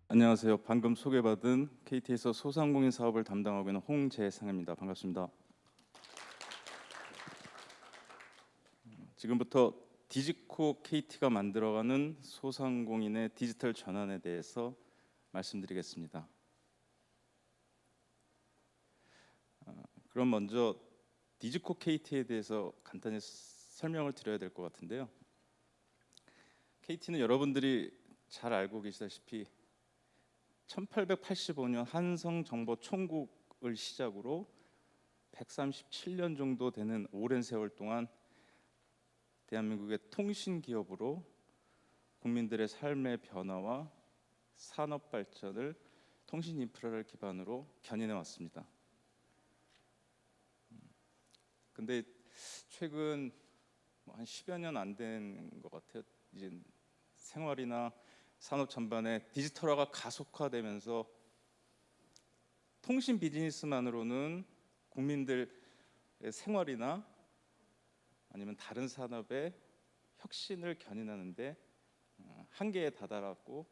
안녕하세요. 방금 소개받은 KT에서 소상공인 사업을 담당하고 있는 홍재상입니다. 반갑습니다. 지금부터 디지코 KT가 만들어가는 소상공인의 디지털 전환에 대해서 말씀드리겠습니다. 그럼 먼저 디지코 KT에 대해서 간단히 설명을 드려야 될 것 같은데요. KT는 여러분들이 잘 알고 계시다시피 1885년 한성정보총국을 시작으로 137년 정도 되는 오랜 세월 동안 대한민국의 통신 기업으로 국민들의 삶의 변화와 산업 발전을 통신 인프라를 기반으로 견인해 왔습니다. 근데 최근 한 10여 년 안 된 것 같아요. 이제 생활이나 산업 전반에 디지털화가 가속화되면서 통신 비즈니스만으로는 국민들의 생활이나 아니면 다른 산업의 혁신을 견인하는데 한계에 다다랐고,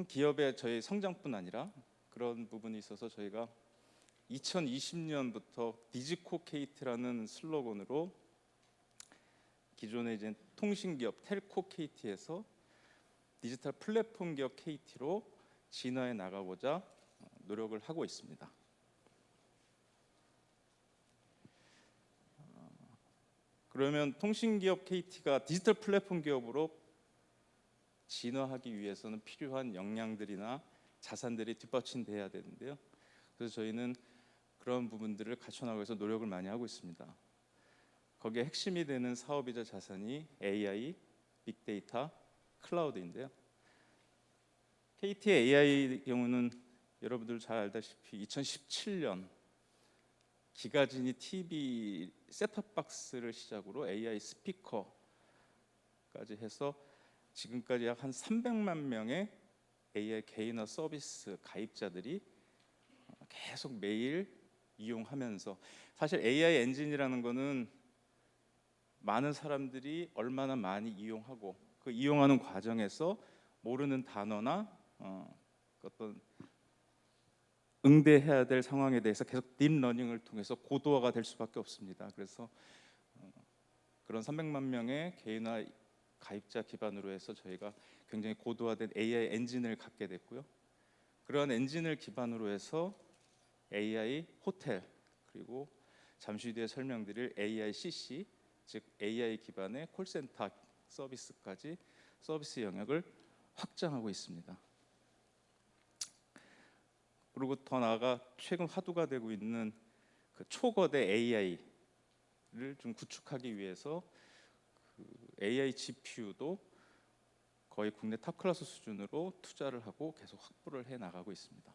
기업의 저희 성장뿐 아니라 그런 부분이 있어서 저희가 2020년부터 디지코 KT라는 슬로건으로 기존의 이제 통신기업 텔코 KT에서 디지털 플랫폼 기업 KT로 진화해 나가고자 노력을 하고 있습니다. 그러면 통신기업 KT가 디지털 플랫폼 기업으로 진화하기 위해서는 필요한 역량들이나 자산들이 뒷받침돼야 되는데요. 그래서 저희는 그런 부분들을 갖춰나가기 위해서 노력을 많이 하고 있습니다. 거기에 핵심이 되는 사업이자 자산이 AI, 빅데이터, 클라우드인데요. KT의 AI 경우는 여러분들 잘 알다시피 2017년 기가진이 TV 셋톱박스를 시작으로 AI 스피커까지 해서 지금까지 약 한 300만 명의 AI 개인화 서비스 가입자들이 계속 매일 이용하면서, 사실 AI 엔진이라는 거는 많은 사람들이 얼마나 많이 이용하고 그 이용하는 과정에서 모르는 단어나 어떤 응대해야 될 상황에 대해서 계속 딥러닝을 통해서 고도화가 될 수밖에 없습니다. 그래서 그런 300만 명의 개인화 가입자 기반으로 해서 저희가 굉장히 고도화된 AI 엔진을 갖게 됐고요. 그러한 엔진을 기반으로 해서 AI 호텔, 그리고 잠시 뒤에 설명드릴 AI CC, 즉 AI 기반의 콜센터 서비스까지 서비스 영역을 확장하고 있습니다. 그리고 더 나아가 최근 화두가 되고 있는 그 초거대 AI를 좀 구축하기 위해서 그 AI GPU도 거의 국내 탑 클래스 수준으로 투자를 하고 계속 확보를 해 나가고 있습니다.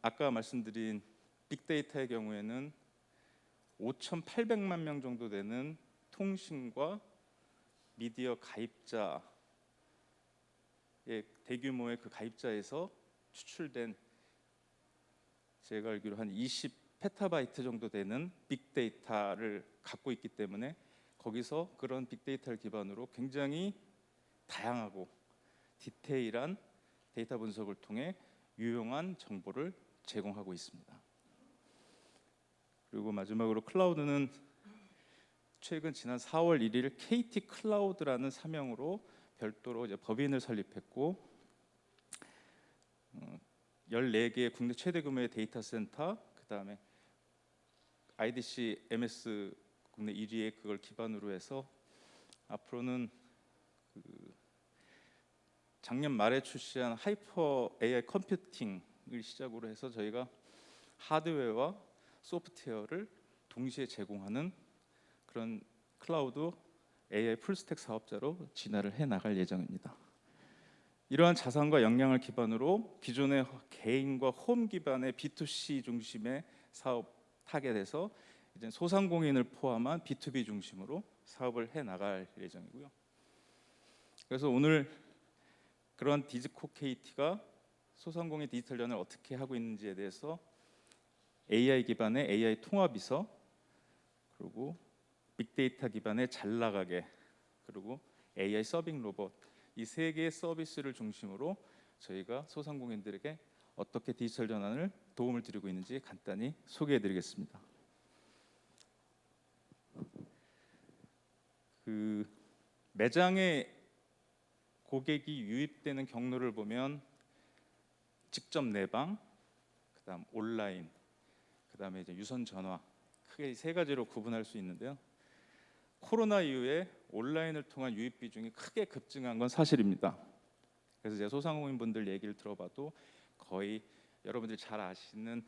아까 말씀드린 빅데이터의 경우에는 5,800만 명 정도 되는 통신과 미디어 가입자의 대규모의 그 가입자에서 추출된, 제가 알기로 한 20페타바이트 정도 되는 빅데이터를 갖고 있기 때문에 거기서 그런 빅데이터를 기반으로 굉장히 다양하고 디테일한 데이터 분석을 통해 유용한 정보를 제공하고 있습니다. 그리고 마지막으로 클라우드는 최근 지난 4월 1일 KT 클라우드라는 사명으로 별도로 이제 법인을 설립했고, 14개의 국내 최대 규모의 데이터 센터, 그다음에 IDC MS 국내 1위의 그걸 기반으로 해서 앞으로는 작년 말에 출시한 하이퍼 AI 컴퓨팅을 시작으로 해서 저희가 하드웨어와 소프트웨어를 동시에 제공하는 그런 클라우드 AI 풀스택 사업자로 진화를 해 나갈 예정입니다. 이러한 자산과 역량을 기반으로 기존의 개인과 홈 기반의 B2C 중심의 사업 타겟에서 이제 소상공인을 포함한 B2B 중심으로 사업을 해 나갈 예정이고요. 그래서 오늘 그런 디지코 KT가 소상공인 디지털 전환을 어떻게 하고 있는지에 대해서 AI 기반의 AI 통합비서, 그리고 빅데이터 기반의 잘 나가게, 그리고 AI 서빙 로봇, 이 세 개의 서비스를 중심으로 저희가 소상공인들에게 어떻게 디지털 전환을 도움을 드리고 있는지 간단히 소개해드리겠습니다. 그 매장에 고객이 유입되는 경로를 보면 직접 내방, 그다음 온라인, 그다음에 이제 유선 전화, 크게 세 가지로 구분할 수 있는데요. 코로나 이후에 온라인을 통한 유입 비중이 크게 급증한 건 사실입니다. 그래서 제가 소상공인분들 얘기를 들어봐도 거의 여러분들이 잘 아시는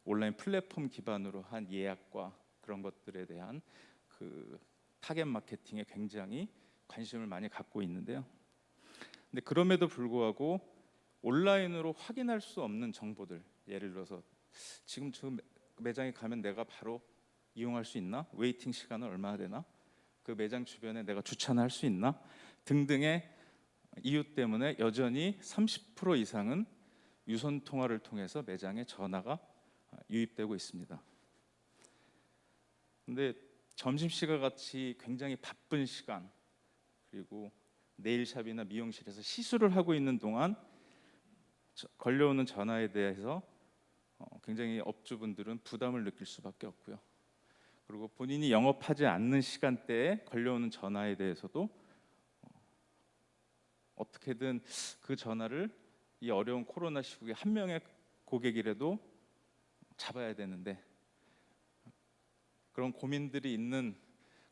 온라인 플랫폼 기반으로 한 예약과 그런 것들에 대한 그 타겟 마케팅에 굉장히 관심을 많이 갖고 있는데요. 근데 그럼에도 불구하고 온라인으로 확인할 수 없는 정보들, 예를 들어서 지금 저 매장에 가면 내가 바로 이용할 수 있나? 웨이팅 시간은 얼마나 되나? 그 매장 주변에 내가 주차는 할 수 있나? 등등의 이유 때문에 여전히 30% 이상은 유선 통화를 통해서 매장에 전화가 유입되고 있습니다. 근데 점심시간 같이 굉장히 바쁜 시간, 그리고 네일샵이나 미용실에서 시술을 하고 있는 동안 걸려오는 전화에 대해서 굉장히 업주분들은 부담을 느낄 수밖에 없고요. 그리고 본인이 영업하지 않는 시간대에 걸려오는 전화에 대해서도 어떻게든 그 전화를 이 어려운 코로나 시국에 한 명의 고객이라도 잡아야 되는데, 그런 고민들이 있는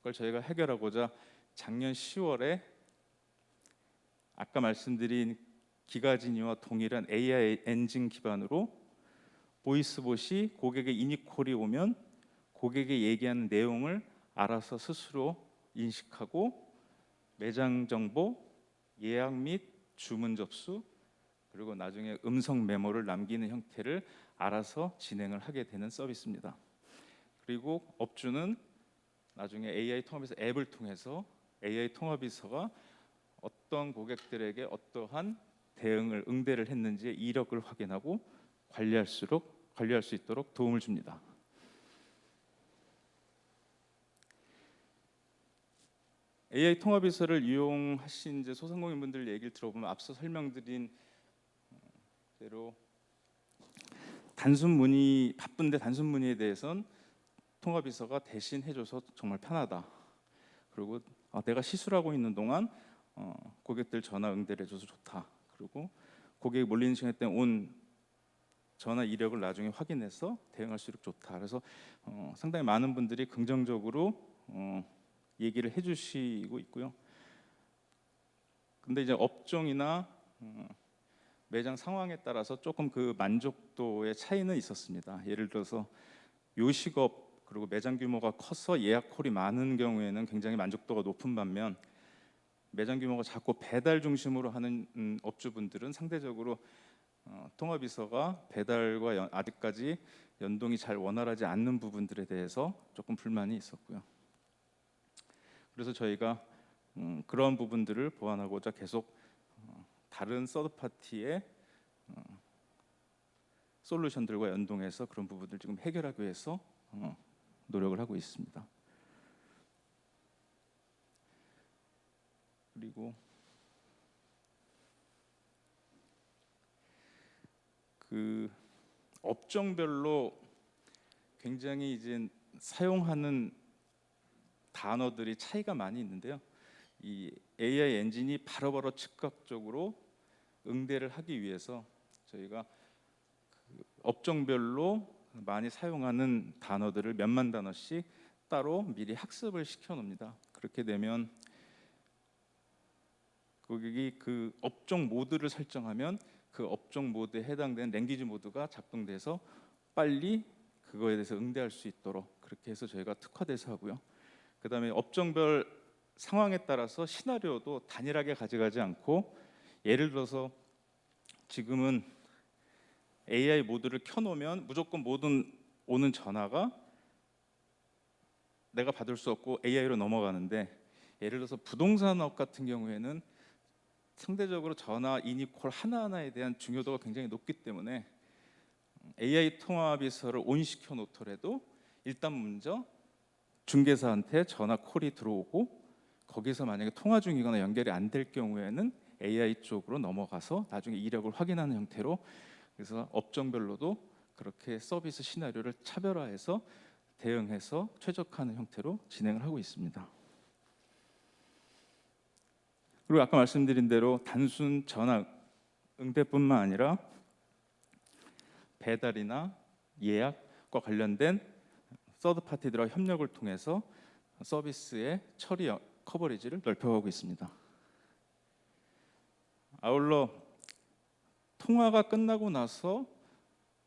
걸 저희가 해결하고자 작년 10월에 아까 말씀드린 기가진이와 동일한 AI 엔진 기반으로 보이스봇이 고객의 인이콜이 오면 고객이 얘기하는 내용을 알아서 스스로 인식하고 매장 정보, 예약 및 주문 접수, 그리고 나중에 음성 메모를 남기는 형태를 알아서 진행을 하게 되는 서비스입니다. 그리고 업주는 나중에 AI 통합비서 앱을 통해서 AI 통합비서가 어떤 고객들에게 어떠한 대응을 응대를 했는지 이력을 확인하고 관리할 수 있도록 도움을 줍니다. AI 통합비서를 이용하신 이제 소상공인분들 얘기를 들어보면 앞서 설명드린 대로 바쁜데 단순 문의에 대해서는 통합비서가 대신 해줘서 정말 편하다. 그리고 내가 시술하고 있는 동안 고객들 전화 응대를 해줘서 좋다. 그리고 고객이 몰리는 시간에 온 전화 이력을 나중에 확인해서 대응할 수 있도록 좋다. 그래서 상당히 많은 분들이 긍정적으로 얘기를 해주시고 있고요. 근데 이제 업종이나 매장 상황에 따라서 조금 그 만족도의 차이는 있었습니다. 예를 들어서 요식업 그리고 매장 규모가 커서 예약 콜이 많은 경우에는 굉장히 만족도가 높은 반면, 매장 규모가 작고 배달 중심으로 하는 업주분들은 상대적으로 통합비서가 배달과 아직까지 연동이 잘 원활하지 않는 부분들에 대해서 조금 불만이 있었고요. 그래서 저희가 그런 부분들을 보완하고자 계속 다른 서드파티의 솔루션들과 연동해서 그런 부분들 지금 해결하기 위해서 노력을 하고 있습니다. 그리고 그 업종별로 굉장히 이제 사용하는 단어들이 차이가 많이 있는데요. 이 AI 엔진이 바로바로 즉각적으로 응대를 하기 위해서 저희가 그 업종별로 많이 사용하는 단어들을 몇만 단어씩 따로 미리 학습을 시켜 놓습니다. 그렇게 되면 고객이 그 업종 모드를 설정하면 그 업종 모드에 해당되는 랭귀지 모드가 작동돼서 빨리 그거에 대해서 응대할 수 있도록 그렇게 해서 저희가 특화돼서 하고요. 그다음에 업종별 상황에 따라서 시나리오도 단일하게 가져가지 않고, 예를 들어서 지금은 AI 모드를 켜놓으면 무조건 모든 오는 전화가 내가 받을 수 없고 AI로 넘어가는데, 예를 들어서 부동산업 같은 경우에는 상대적으로 전화 인이콜 하나하나에 대한 중요도가 굉장히 높기 때문에 AI 통화비서를 온시켜 놓더라도 일단 먼저 중개사한테 전화 콜이 들어오고 거기서 만약에 통화 중이거나 연결이 안 될 경우에는 AI 쪽으로 넘어가서 나중에 이력을 확인하는 형태로, 그래서 업종별로도 그렇게 서비스 시나리오를 차별화해서 대응해서 최적화하는 형태로 진행을 하고 있습니다. 그리고 아까 말씀드린 대로 단순 전화 응대뿐만 아니라 배달이나 예약과 관련된 서드 파티들과 협력을 통해서 서비스의 처리 커버리지를 넓혀가고 있습니다. 아울러 통화가 끝나고 나서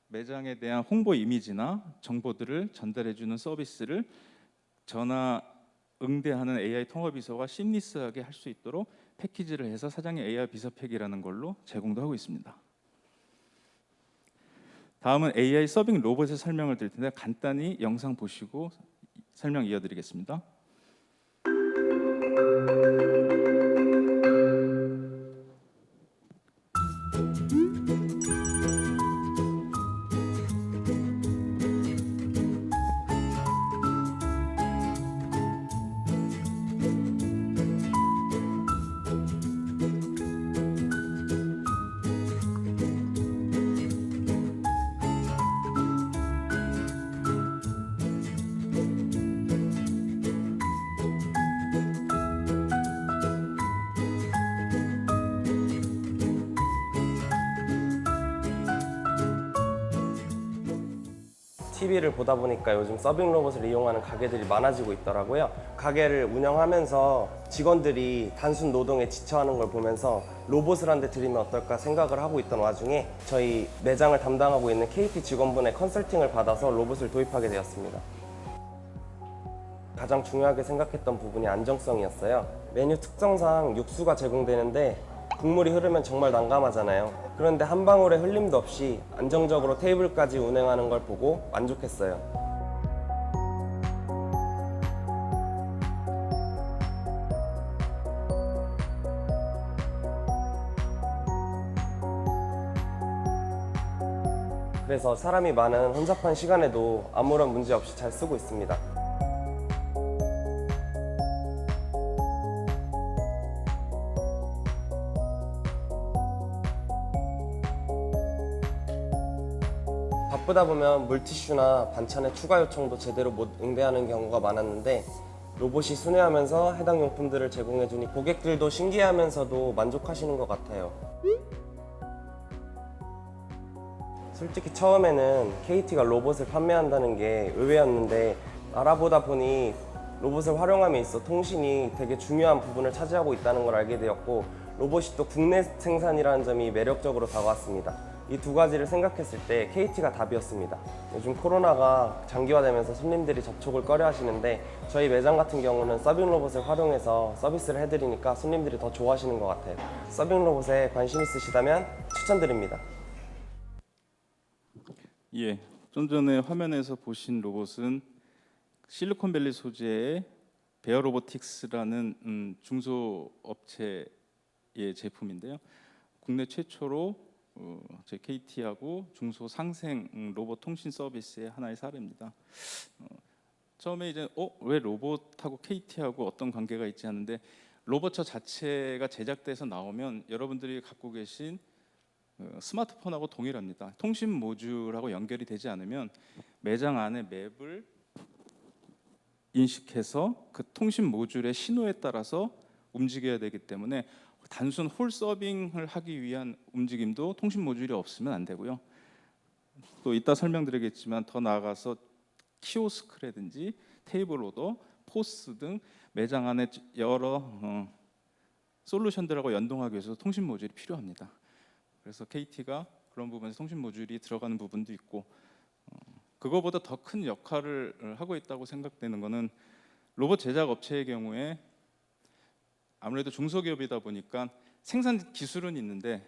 매장에 대한 홍보 이미지나 정보들을 전달해주는 서비스를 전화 응대하는 AI 통화비서가 심리스하게 할 수 있도록 패키지를 해서 사장의 AI 비서팩이라는 걸로 제공도 하고 있습니다. 다음은 AI 서빙 로봇의 설명을 드릴 텐데 간단히 영상 보시고 설명 이어드리겠습니다. TV를 보다 보니까 요즘 서빙 로봇을 이용하는 가게들이 많아지고 있더라고요. 가게를 운영하면서 직원들이 단순 노동에 지쳐하는 걸 보면서 로봇을 한 대 들이면 어떨까 생각을 하고 있던 와중에 저희 매장을 담당하고 있는 KT 직원분의 컨설팅을 받아서 로봇을 도입하게 되었습니다. 가장 중요하게 생각했던 부분이 안정성이었어요. 메뉴 특성상 육수가 제공되는데 국물이 흐르면 정말 난감하잖아요. 그런데 한 방울의 흘림도 없이 안정적으로 테이블까지 운행하는 걸 보고 만족했어요. 그래서 사람이 많은 혼잡한 시간에도 아무런 문제 없이 잘 쓰고 있습니다. 바쁘다 보면 물티슈나 반찬의 추가 요청도 제대로 못 응대하는 경우가 많았는데 로봇이 순회하면서 해당 용품들을 제공해주니 고객들도 신기해하면서도 만족하시는 것 같아요. 솔직히 처음에는 KT가 로봇을 판매한다는 게 의외였는데 알아보다 보니 로봇을 활용함에 있어 통신이 되게 중요한 부분을 차지하고 있다는 걸 알게 되었고 로봇이 또 국내 생산이라는 점이 매력적으로 다가왔습니다. 이 두 가지를 생각했을 때 KT가 답이었습니다. 요즘 코로나가 장기화되면서 손님들이 접촉을 꺼려 하시는데 저희 매장 같은 경우는 서빙 로봇을 활용해서 서비스를 해드리니까 손님들이 더 좋아하시는 것 같아요. 서빙 로봇에 관심 있으시다면 추천드립니다. 예, 좀 전에 화면에서 보신 로봇은 실리콘밸리 소재의 베어 로보틱스라는 중소업체의 제품인데요. 국내 최초로 저희 KT하고 중소 상생 로봇 통신 서비스의 하나의 사례입니다. 처음에 이제 왜 로봇하고 KT하고 어떤 관계가 있지 하는데 로봇차 자체가 제작돼서 나오면 여러분들이 갖고 계신 스마트폰하고 동일합니다. 통신 모듈하고 연결이 되지 않으면 매장 안에 맵을 인식해서 그 통신 모듈의 신호에 따라서 움직여야 되기 때문에 단순 홀 서빙을 하기 위한 움직임도 통신 모듈이 없으면 안 되고요. 또 이따 설명드리겠지만 더 나아가서 키오스크라든지 테이블 오더, 포스 등 매장 안에 여러 솔루션들하고 연동하기 위해서 통신 모듈이 필요합니다. 그래서 KT가 그런 부분에서 통신 모듈이 들어가는 부분도 있고 그거보다 더 큰 역할을 하고 있다고 생각되는 것은 로봇 제작 업체의 경우에 아무래도 중소기업이다 보니까 생산 기술은 있는데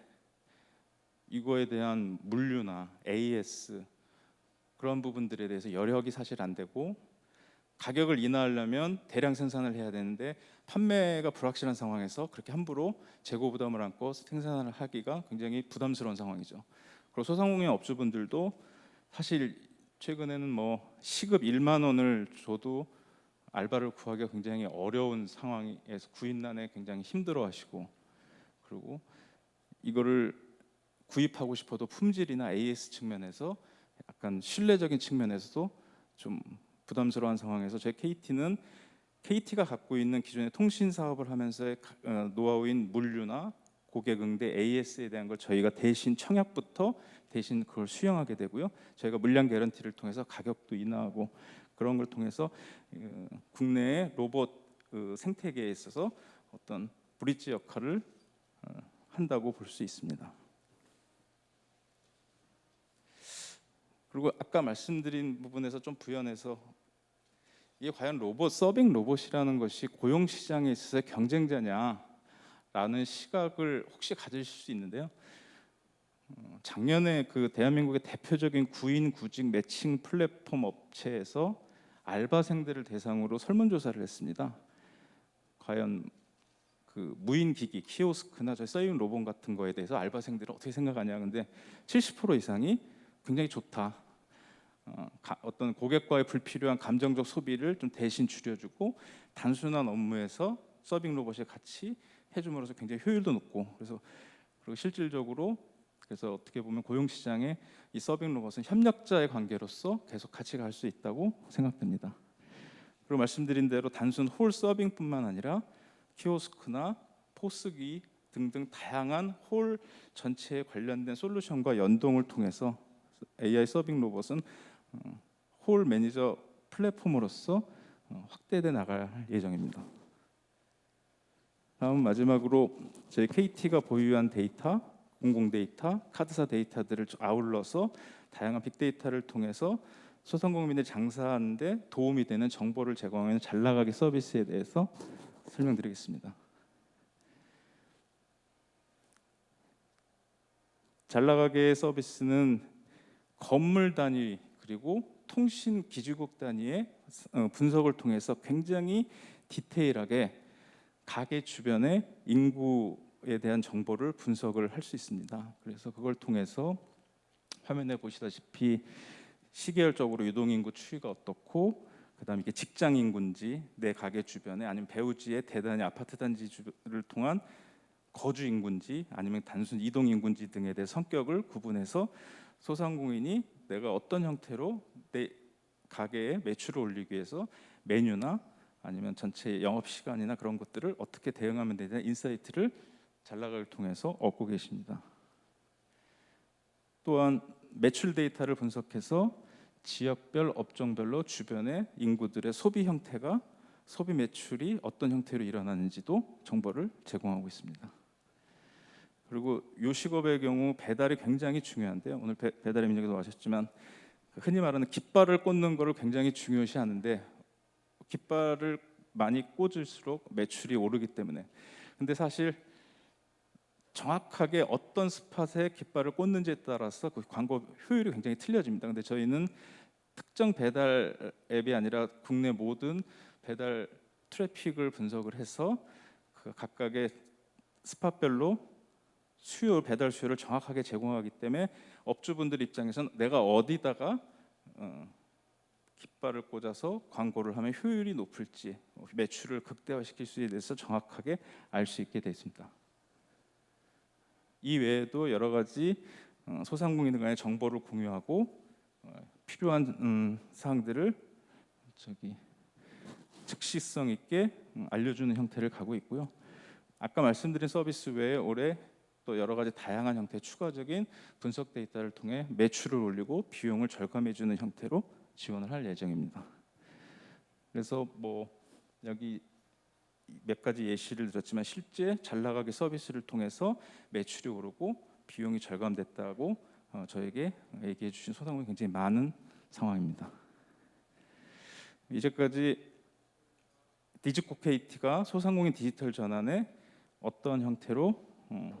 이거에 대한 물류나 AS 그런 부분들에 대해서 여력이 사실 안 되고 가격을 인하하려면 대량 생산을 해야 되는데 판매가 불확실한 상황에서 그렇게 함부로 재고 부담을 안고 생산을 하기가 굉장히 부담스러운 상황이죠. 그리고 소상공인 업주분들도 사실 최근에는 뭐 시급 1만 원을 줘도 알바를 구하기가 굉장히 어려운 상황에서 구인난에 굉장히 힘들어하시고 그리고 이거를 구입하고 싶어도 품질이나 AS 측면에서 약간 신뢰적인 측면에서도 좀 부담스러운 상황에서 저희 KT는 KT가 갖고 있는 기존의 통신 사업을 하면서의 노하우인 물류나 고객 응대 AS에 대한 걸 저희가 대신 청약부터 대신 그걸 수령하게 되고요. 저희가 물량 개런티를 통해서 가격도 인하하고 그런 걸 통해서 국내의 로봇 생태계에 있어서 어떤 브릿지 역할을 한다고 볼 수 있습니다. 그리고 아까 말씀드린 부분에서 좀 부연해서 이게 과연 서빙 로봇이라는 것이 고용 시장에 있어서 경쟁자냐라는 시각을 혹시 가지실 수 있는데요. 작년에 그 대한민국의 대표적인 구인 구직 매칭 플랫폼 업체에서 알바생들을 대상으로 설문조사를 했습니다. 과연 그 무인 기기, 키오스크나 저희 서빙 로봇 같은 거에 대해서 알바생들은 어떻게 생각하냐. 근데 70% 이상이 굉장히 좋다. 어떤 고객과의 불필요한 감정적 소비를 좀 대신 줄여주고 단순한 업무에서 서빙 로봇이 같이 해줌으로써 굉장히 효율도 높고 그리고 실질적으로 그래서 어떻게 보면 고용 시장에 이 서빙 로봇은 협력자의 관계로서 계속 같이 갈 수 있다고 생각됩니다. 그리고 말씀드린 대로 단순 홀 서빙뿐만 아니라 키오스크나 포스기 등등 다양한 홀 전체에 관련된 솔루션과 연동을 통해서 AI 서빙 로봇은 홀 매니저 플랫폼으로서 확대돼 나갈 예정입니다. 다음 마지막으로 저희 KT가 보유한 데이터, 공공 데이터, 카드사 데이터들을 아울러서 다양한 빅데이터를 통해서 소상공인들이 장사하는 데 도움이 되는 정보를 제공하는 잘나가기 서비스에 대해서 설명드리겠습니다. 잘나가기 서비스는 건물 단위 그리고 통신 기지국 단위의 분석을 통해서 굉장히 디테일하게 가게 주변의 인구에 대한 정보를 분석을 할 수 있습니다. 그래서 그걸 통해서 화면에 보시다시피 시계열적으로 유동인구 추이가 어떻고 그다음에 이게 직장 인구인지 내 가게 주변에 아니면 배우지의 대단히 아파트 단지를 통한 거주 인구인지 아니면 단순 이동 인구인지 등에 대해 성격을 구분해서 소상공인이 내가 어떤 형태로 내 가게에 매출을 올리기 위해서 메뉴나 아니면 전체 영업 시간이나 그런 것들을 어떻게 대응하면 되는 인사이트를 잘나가기를 통해서 얻고 계십니다. 또한 매출 데이터를 분석해서 지역별 업종별로 주변의 인구들의 소비 형태가 소비 매출이 어떤 형태로 일어나는지도 정보를 제공하고 있습니다. 그리고 요식업의 경우 배달이 굉장히 중요한데요. 오늘 배달의 민족에도 하셨지만 흔히 말하는 깃발을 꽂는 것을 굉장히 중요시하는데 깃발을 많이 꽂을수록 매출이 오르기 때문에 근데 사실 정확하게 어떤 스팟에 깃발을 꽂는지에 따라서 그 광고 효율이 굉장히 틀려집니다. 근데 저희는 특정 배달 앱이 아니라 국내 모든 배달 트래픽을 분석을 해서 그 각각의 스팟별로 배달 수요를 정확하게 제공하기 때문에 업주분들 입장에서는 내가 어디다가 깃발을 꽂아서 광고를 하면 효율이 높을지 매출을 극대화시킬 수에 대해서 정확하게 알 수 있게 되어 있습니다. 이 외에도 여러 가지 소상공인들 간의 정보를 공유하고 필요한 사항들을 즉시성 있게 알려주는 형태를 가고 있고요. 아까 말씀드린 서비스 외에 올해 또 여러 가지 다양한 형태의 추가적인 분석 데이터를 통해 매출을 올리고 비용을 절감해주는 형태로 지원을 할 예정입니다. 그래서 여기 몇 가지 예시를 들었지만 실제 잘나가기 서비스를 통해서 매출이 오르고 비용이 절감됐다고 저에게 얘기해 주신 소상공인이 굉장히 많은 상황입니다. 이제까지 디지코 KT가 소상공인 디지털 전환에 어떤 형태로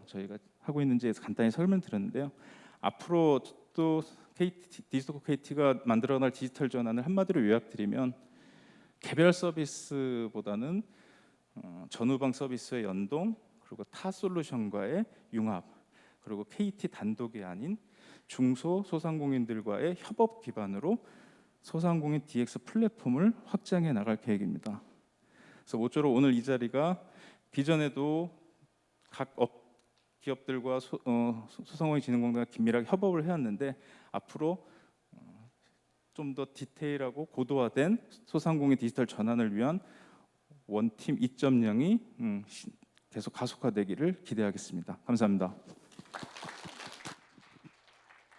저희가 하고 있는지에 대해서 간단히 설명드렸는데요. 앞으로 또 디지코 KT가 만들어낼 디지털 전환을 한마디로 요약드리면 개별 서비스보다는 전후방 서비스의 연동 그리고 타 솔루션과의 융합 그리고 KT 단독이 아닌 중소 소상공인들과의 협업 기반으로 소상공인 DX 플랫폼을 확장해 나갈 계획입니다. 그래서 모쪼록 오늘 이 자리가 기존에도 각 기업들과 소상공인진흥공단과 긴밀하게 협업을 해왔는데 앞으로 좀 더 디테일하고 고도화된 소상공인 디지털 전환을 위한 원팀 2.0이 계속 가속화되기를 기대하겠습니다. 감사합니다.